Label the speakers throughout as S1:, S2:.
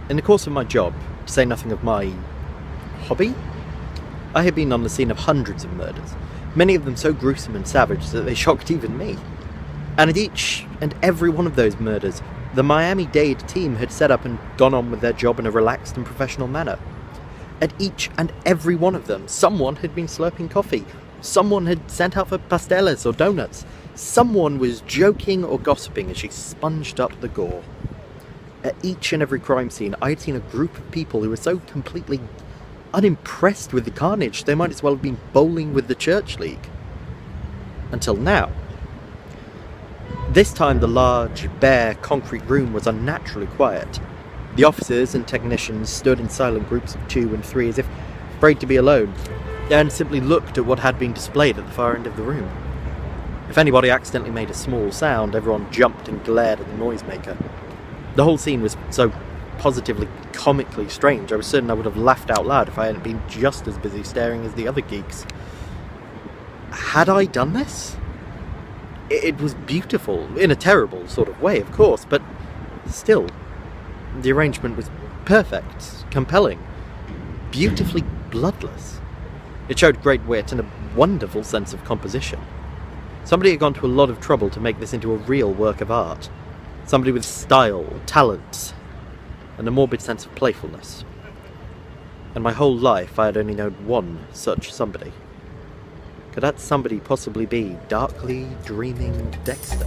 S1: In the course of my job, to say nothing of my hobby, I had been on the scene of hundreds of murders, many of them so gruesome and savage that they shocked even me. And at each and every one of those murders, the Miami-Dade team had set up and gone on with their job in a relaxed and professional manner. At each and every one of them, someone had been slurping coffee, someone had sent out for pasteles or donuts, someone was joking or gossiping as she sponged up the gore. At each and every crime scene, I had seen a group of people who were so completely unimpressed with the carnage they might as well have been bowling with the church league. Until now. This time the large, bare, concrete room was unnaturally quiet. The officers and technicians stood in silent groups of 2 and 3 as if afraid to be alone, and simply looked at what had been displayed at the far end of the room. If anybody accidentally made a small sound, everyone jumped and glared at the noisemaker. The whole scene was so positively comically strange, I was certain I would have laughed out loud if I hadn't been just as busy staring as the other geeks. Had I done this? It was beautiful, in a terrible sort of way, of course, but still, the arrangement was perfect, compelling, beautifully bloodless. It showed great wit and a wonderful sense of composition. Somebody had gone to a lot of trouble to make this into a real work of art. Somebody with style, talent, and a morbid sense of playfulness. And my whole life I had only known one such somebody. Could that somebody possibly be darkly dreaming Dexter?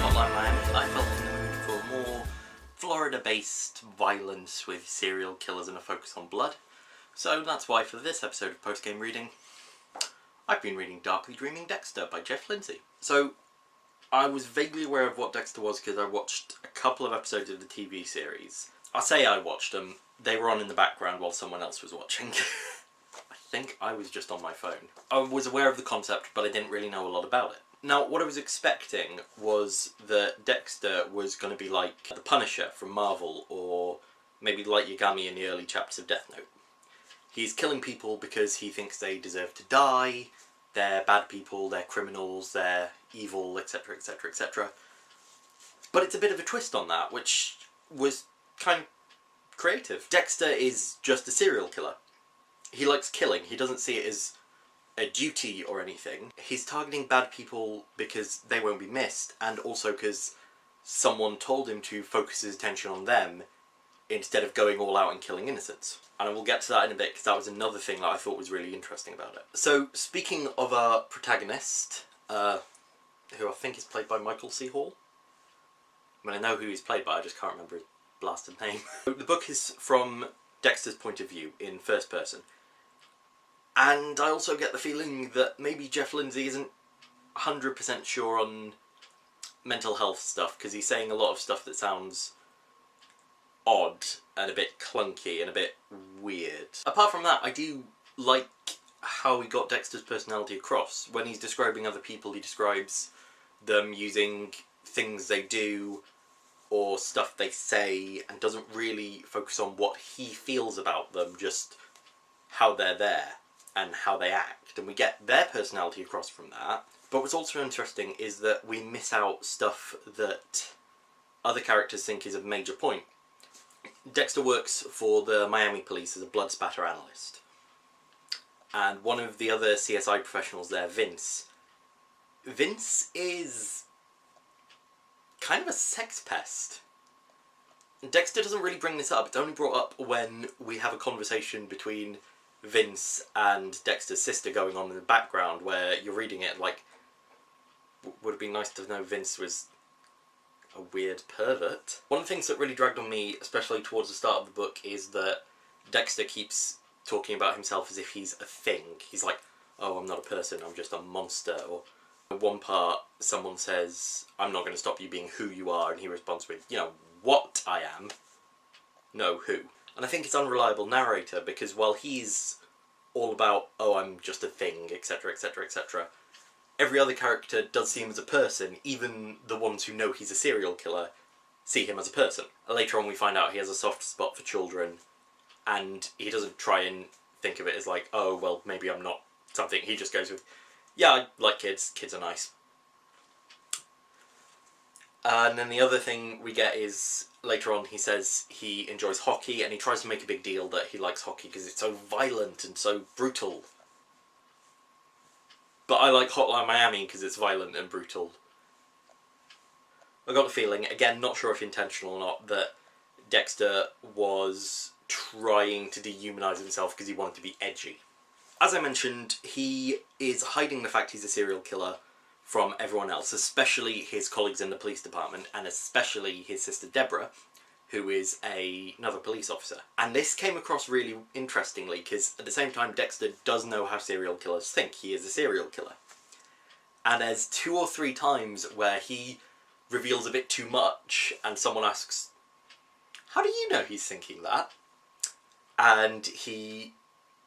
S2: Hotline Miami, I felt in the mood for more Florida-based violence with serial killers and a focus on blood. So that's why for this episode of Post-Game Reading, I've been reading Darkly Dreaming Dexter by Jeff Lindsey. So I was vaguely aware of what Dexter was because I watched a couple of episodes of the TV series. I say I watched them, they were on in the background while someone else was watching. I think I was just on my phone. I was aware of the concept, but I didn't really know a lot about it. Now, what I was expecting was that Dexter was going to be like the Punisher from Marvel, or maybe like Yagami in the early chapters of Death Note. He's killing people because he thinks they deserve to die, they're bad people, they're criminals, they're evil, etc, etc, etc. But it's a bit of a twist on that, which was kind of creative. Dexter is just a serial killer. He likes killing, he doesn't see it as a duty or anything. He's targeting bad people because they won't be missed, and also because someone told him to focus his attention on them instead of going all out and killing innocents. And I will get to that in a bit because that was another thing that I thought was really interesting about it. So, speaking of our protagonist, who I think is played by Michael C. Hall. I mean, I know who he's played by, I just can't remember his blasted name. The book is from Dexter's point of view, in first person. And I also get the feeling that maybe Jeff Lindsey isn't 100% sure on mental health stuff, because he's saying a lot of stuff that sounds odd and a bit clunky and a bit weird. Apart from that, I do like how he got Dexter's personality across. When he's describing other people, he describes them using things they do or stuff they say, and doesn't really focus on what he feels about them, just how they're there and how they act, and we get their personality across from that. But what's also interesting is that we miss out stuff that other characters think is a major point. Dexter works for the Miami police as a blood spatter analyst, and one of the other CSI professionals there, Vince is kind of a sex pest. Dexter doesn't really bring this up, it's only brought up when we have a conversation between Vince and Dexter's sister going on in the background, where you're reading it like, would it be nice to know Vince was a weird pervert? One of the things that really dragged on me, especially towards the start of the book, is that Dexter keeps talking about himself as if he's a thing. He's like, oh, I'm not a person, I'm just a monster. Or in one part, someone says, I'm not going to stop you being who you are, and he responds with, you know, what I am, no, who. And I think it's unreliable narrator, because while he's all about, oh, I'm just a thing, etc, etc, etc, every other character does see him as a person. Even the ones who know he's a serial killer see him as a person. Later on we find out he has a soft spot for children, and he doesn't try and think of it as like, oh, well, maybe I'm not something. He just goes with, yeah, I like kids, kids are nice. And then the other thing we get is, later on he says he enjoys hockey, and he tries to make a big deal that he likes hockey because it's so violent and so brutal. But I like Hotline Miami because it's violent and brutal. I got a feeling, again, not sure if intentional or not, that Dexter was trying to dehumanise himself because he wanted to be edgy. As I mentioned, he is hiding the fact he's a serial killer from everyone else, especially his colleagues in the police department, and especially his sister Deborah, who is another police officer. And this came across really interestingly, because at the same time Dexter does know how serial killers think. He is a serial killer. And there's 2 or 3 times where he reveals a bit too much, and someone asks, how do you know he's thinking that? And he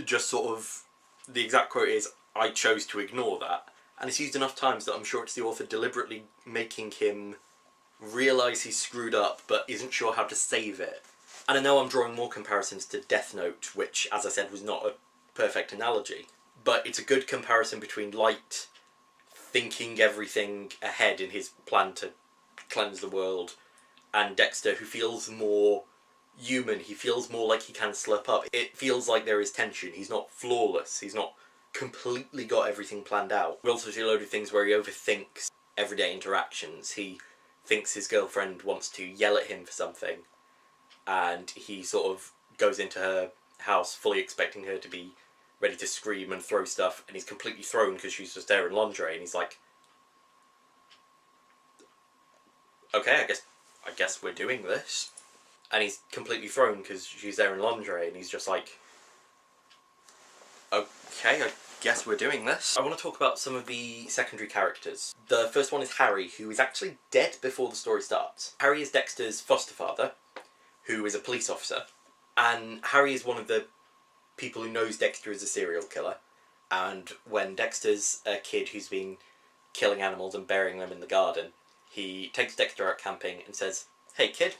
S2: just sort of, the exact quote is, I chose to ignore that. And it's used enough times that I'm sure it's the author deliberately making him realise he's screwed up but isn't sure how to save it. And I know I'm drawing more comparisons to Death Note, which, as I said, was not a perfect analogy, but it's a good comparison between Light thinking everything ahead in his plan to cleanse the world, and Dexter, who feels more human. He feels more like he can slip up. It feels like there is tension. He's not flawless. He's not completely got everything planned out. We also see a load of things where he overthinks everyday interactions. He thinks his girlfriend wants to yell at him for something, and he sort of goes into her house fully expecting her to be ready to scream and throw stuff, and he's completely thrown because she's just there in lingerie, and he's like, okay, I guess we're doing this. And he's completely thrown because she's there in lingerie, and he's just like, okay, I guess we're doing this. I want to talk about some of the secondary characters. The first one is Harry, who is actually dead before the story starts. Harry is Dexter's foster father, who is a police officer, and Harry is one of the people who knows Dexter is a serial killer, and when Dexter's a kid who's been killing animals and burying them in the garden, he takes Dexter out camping and says, hey kid,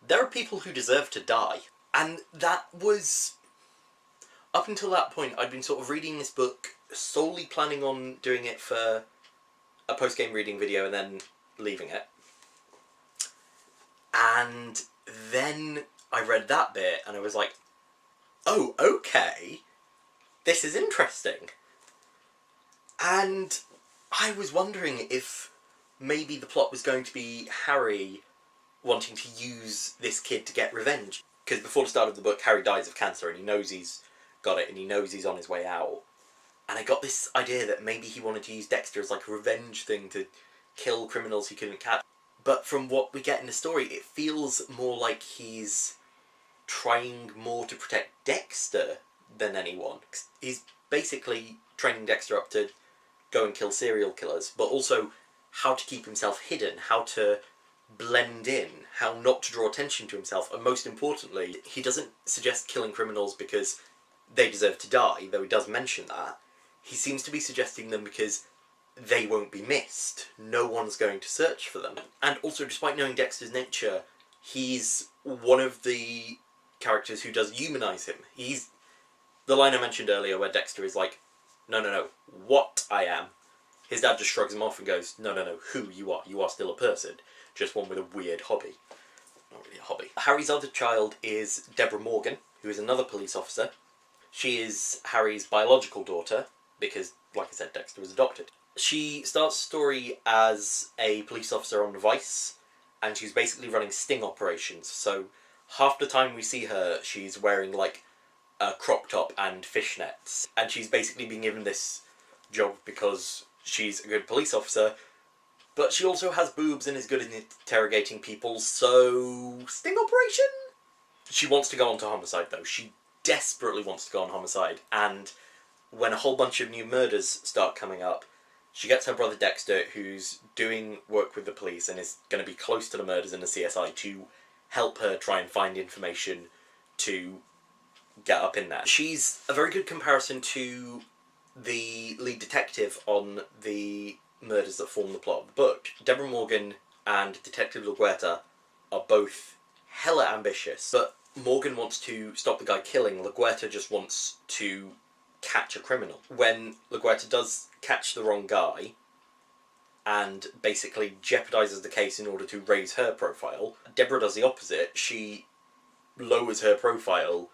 S2: there are people who deserve to die. And that was, up until that point, I'd been sort of reading this book, solely planning on doing it for a post-game reading video and then leaving it. And then I read that bit and I was like, oh, okay, this is interesting. And I was wondering if maybe the plot was going to be Harry wanting to use this kid to get revenge. Because before the start of the book, Harry dies of cancer and he knows he's got it and he knows he's on his way out. And I got this idea that maybe he wanted to use Dexter as like a revenge thing to kill criminals he couldn't catch. But from what we get in the story, it feels more like he's trying more to protect Dexter than anyone. He's basically training Dexter up to go and kill serial killers, but also how to keep himself hidden, how to blend in, how not to draw attention to himself, and most importantly, he doesn't suggest killing criminals because they deserve to die, though he does mention that. He seems to be suggesting them because they won't be missed. No one's going to search for them. And also, despite knowing Dexter's nature, he's one of the characters who does humanise him. He's the line I mentioned earlier where Dexter is like, no, what I am. His dad just shrugs him off and goes, no, who you are still a person. Just one with a weird hobby. Not really a hobby. Harry's other child is Deborah Morgan, who is another police officer. She is Harry's biological daughter, because, like I said, Dexter was adopted. She starts the story as a police officer on Vice, and she's basically running sting operations. So half the time we see her, she's wearing like a crop top and fishnets. And she's basically been given this job because she's a good police officer, but she also has boobs and is good at interrogating people, so sting operation? She wants to go on to homicide though. She desperately wants to go on homicide, and when a whole bunch of new murders start coming up, she gets her brother Dexter, who's doing work with the police and is going to be close to the murders in the CSI, to help her try and find information to get up in there. She's a very good comparison to the lead detective on the murders that form the plot of the book. Deborah Morgan and Detective LaGuerta are both hella ambitious, but Morgan wants to stop the guy killing. LaGuerta just wants to catch a criminal. When LaGuerta does catch the wrong guy and basically jeopardizes the case in order to raise her profile, Deborah does the opposite. She lowers her profile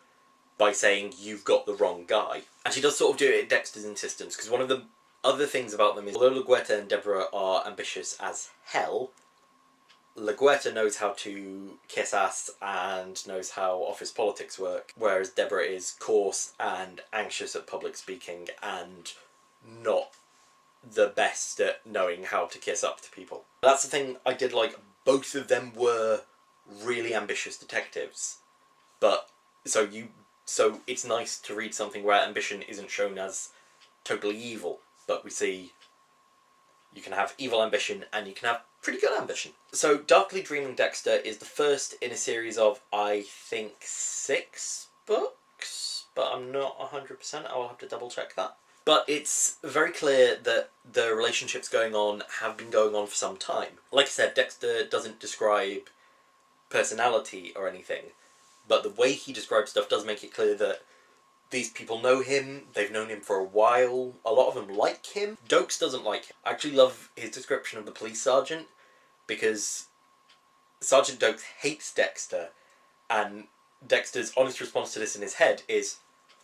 S2: by saying, "You've got the wrong guy." And she does sort of do it at Dexter's insistence, because one of the other things about them is, although LaGuerta and Deborah are ambitious as hell, LaGuerta knows how to kiss ass and knows how office politics work, whereas Deborah is coarse and anxious at public speaking and not the best at knowing how to kiss up to people. That's the thing I did like. Both of them were really ambitious detectives, but so it's nice to read something where ambition isn't shown as totally evil, but we see you can have evil ambition and you can have pretty good ambition. So Darkly Dreaming Dexter is the first in a series of, I think, 6 books, but I'm not 100%, I'll have to double check that. But it's very clear that the relationships going on have been going on for some time. Like I said, Dexter doesn't describe personality or anything, but the way he describes stuff does make it clear that these people know him, they've known him for a while, a lot of them like him. Dokes doesn't like him. I actually love his description of the police sergeant, because Sergeant Dokes hates Dexter, and Dexter's honest response to this in his head is,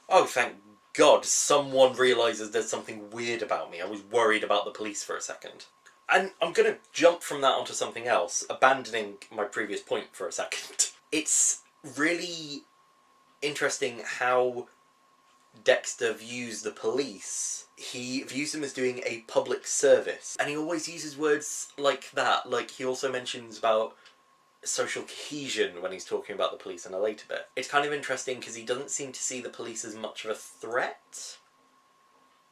S2: "Oh, thank God, someone realises there's something weird about me. I was worried about the police for a second." And I'm going to jump from that onto something else, abandoning my previous point for a second. It's really interesting how Dexter views the police. He views them as doing a public service, and he always uses words like that. Like, he also mentions about social cohesion when he's talking about the police in a later bit. It's kind of interesting because he doesn't seem to see the police as much of a threat,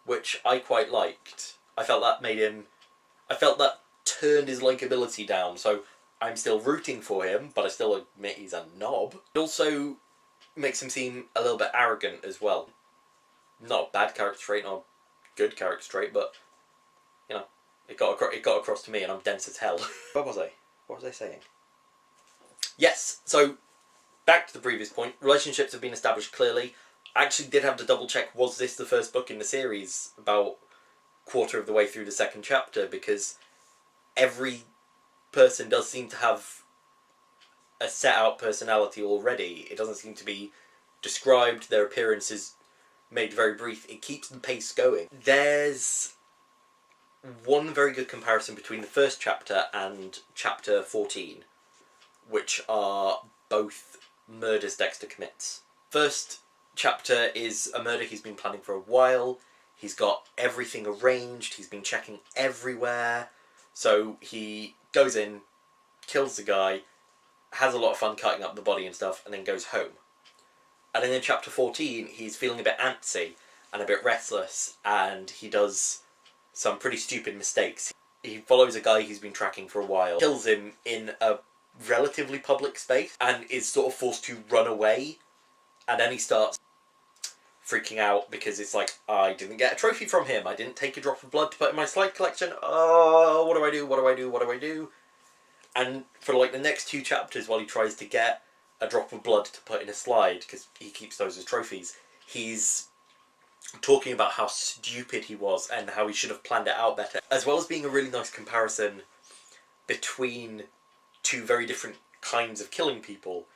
S2: which I quite liked. I felt that turned his likability down, so I'm still rooting for him, but I still admit he's a knob. It also makes him seem a little bit arrogant as well. Not a bad character trait, not a good character trait, but, you know, it got across to me, and I'm dense as hell. What was I saying? Yes, so, back to the previous point. Relationships have been established clearly. I actually did have to double check, was this the first book in the series, about quarter of the way through the second chapter, because every person does seem to have a set out personality already. It doesn't seem to be described, their appearance is made very brief. It keeps the pace going. There's one very good comparison between the first chapter and chapter 14, which are both murders Dexter commits. First chapter is a murder he's been planning for a while. He's got everything arranged, he's been checking everywhere. So he goes in, kills the guy, has a lot of fun cutting up the body and stuff, and then goes home. And then in chapter 14, he's feeling a bit antsy and a bit restless, and he does some pretty stupid mistakes. He follows a guy he's been tracking for a while, kills him in a relatively public space, and is sort of forced to run away. And then he starts freaking out because it's like, I didn't get a trophy from him, I didn't take a drop of blood to put in my slide collection, oh, what do I do, what do I do, what do I do? And for like the next 2 chapters, while he tries to get a drop of blood to put in a slide, because he keeps those as trophies, he's talking about how stupid he was and how he should have planned it out better, as well as being a really nice comparison between 2 very different kinds of killing people.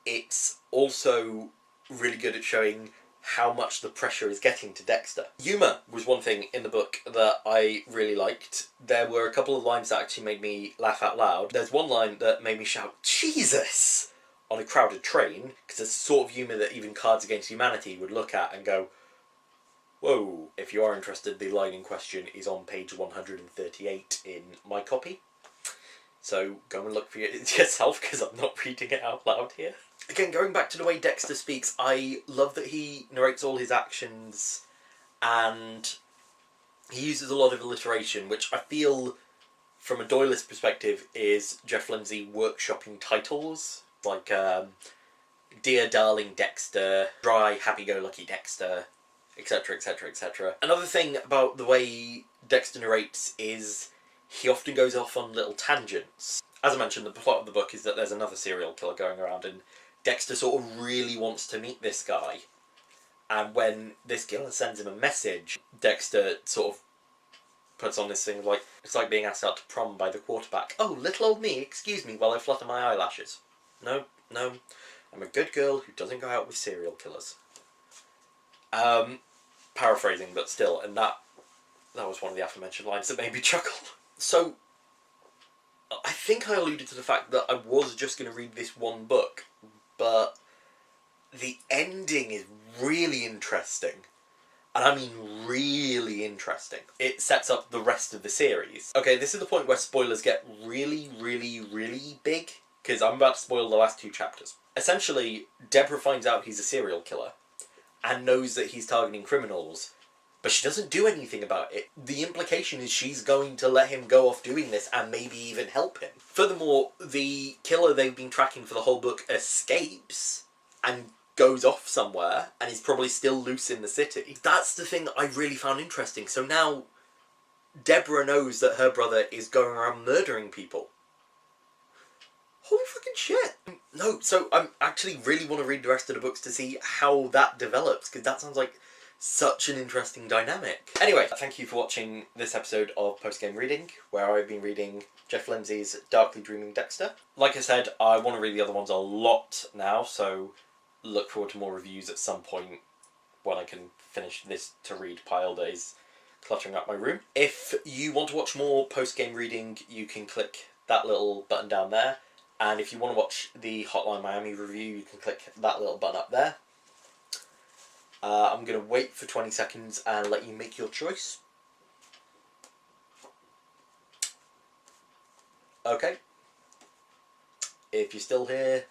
S2: It's also really good at showing how much the pressure is getting to Dexter. Humour was one thing in the book that I really liked. There were a couple of lines that actually made me laugh out loud. There's one line that made me shout, "Jesus!" on a crowded train, because it's the sort of humour that even Cards Against Humanity would look at and go, whoa. If you are interested, the line in question is on page 138 in my copy. So go and look for it yourself, because I'm not reading it out loud here. Again, going back to the way Dexter speaks, I love that he narrates all his actions, and he uses a lot of alliteration, which I feel, from a Doylist perspective, is Jeff Lindsey workshopping titles, like Dear Darling Dexter, Dry Happy-Go-Lucky Dexter, etc, etc, etc. Another thing about the way Dexter narrates is he often goes off on little tangents. As I mentioned, the plot of the book is that there's another serial killer going around, and Dexter sort of really wants to meet this guy. And when this killer sends him a message, Dexter sort of puts on this thing of like, it's like being asked out to prom by the quarterback. Oh, little old me, excuse me while I flutter my eyelashes. No, no, I'm a good girl who doesn't go out with serial killers. Paraphrasing, but still, and that was one of the aforementioned lines that made me chuckle. So, I think I alluded to the fact that I was just going to read this one book, but the ending is really interesting. And I mean really interesting. It sets up the rest of the series. Okay, this is the point where spoilers get really, really, really big, because I'm about to spoil the last 2 chapters. Essentially, Deborah finds out he's a serial killer, and knows that he's targeting criminals, but she doesn't do anything about it. The implication is she's going to let him go off doing this and maybe even help him. Furthermore, the killer they've been tracking for the whole book escapes and goes off somewhere and is probably still loose in the city. That's the thing that I really found interesting. So now Deborah knows that her brother is going around murdering people. Holy fucking shit. No, so I actually really want to read the rest of the books to see how that develops, because that sounds like such an interesting dynamic. Anyway, thank you for watching this episode of Postgame Reading, where I've been reading Jeff Lindsey's Darkly Dreaming Dexter. Like I said, I want to read the other ones a lot now, so look forward to more reviews at some point when I can finish this to-read pile that is cluttering up my room. If you want to watch more Postgame Reading, you can click that little button down there. And if you want to watch the Hotline Miami review, you can click that little button up there. I'm going to wait for 20 seconds and let you make your choice. Okay. If you're still here,